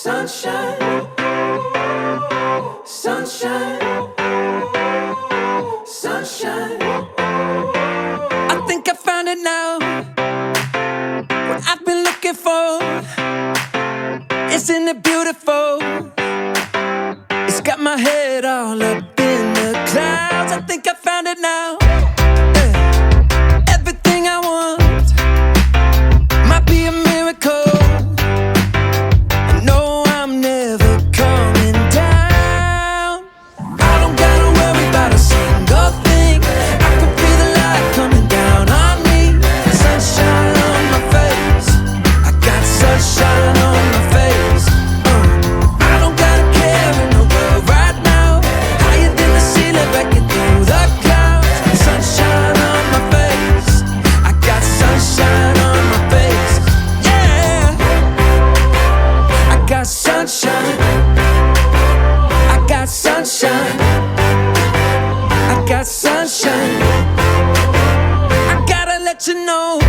Sunshine, sunshine, sunshine. I think I found it now. What I've been looking for. Isn't it beautiful? It's got my head all up in the clouds. I think I found it now. Everything I want might be a miracle. I know I'm never coming down. I don't gotta worry about a single thing. I can feel the light coming down on me. Sunshine on my face. I got sunshine on my face. I don't gotta care in the world right now. Higher than the ceiling, breaking through the clouds. Sunshine on my face. I got sunshine on my face. Yeah, I got sunshine. I got sunshine. I got sunshine. I gotta let you know,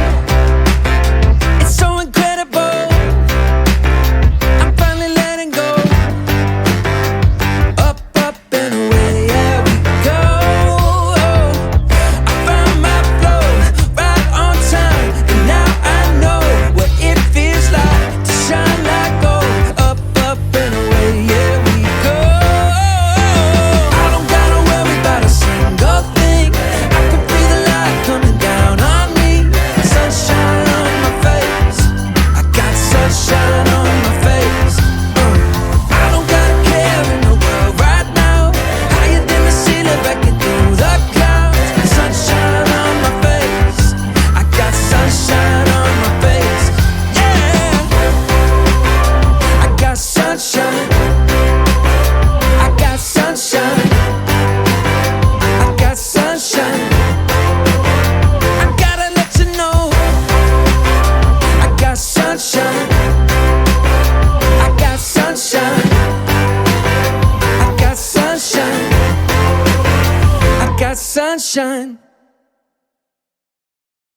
it's so incredible. I'm finally letting go. Up, up and away, yeah we go. I found my flow right on time, and now I know what it feels like to shine like gold. Up, up and away, yeah we go. I don't gotta worry about a single thing. I can feel the light coming down on me. Sunshine on my face. I got sunshine on my face. I don't gotta care in the world right now. Higher than the ceiling, breaking through the clouds. Sunshine on my face. I got sunshine on my face. Yeah, I got sunshine. I got sunshine. I got sunshine. I gotta let you know, I got sunshine. I got sunshine. I got sunshine. I got sunshine.